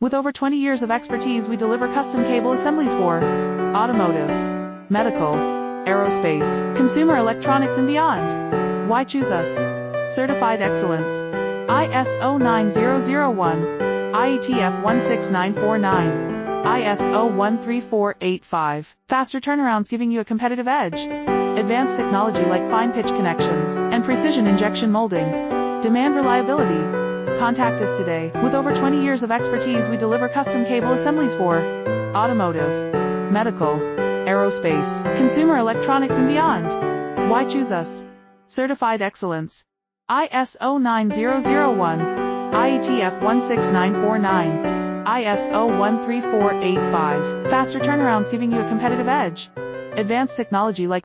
With over 20 years of expertise, we deliver custom cable assemblies for automotive, medical, aerospace, consumer electronics, and beyond. Why choose us? Certified excellence. ISO 9001, IETF 16949, ISO 13485. Faster turnarounds giving you a competitive edge. Advanced technology like fine pitch connections and precision injection molding. Demand reliability. Contact us today. With over 20 years of expertise, we deliver custom cable assemblies for automotive, medical, aerospace, consumer electronics, and beyond. Why choose us? Certified excellence. ISO 9001, IETF 16949, ISO 13485. Faster turnarounds giving you a competitive edge. Advanced technology like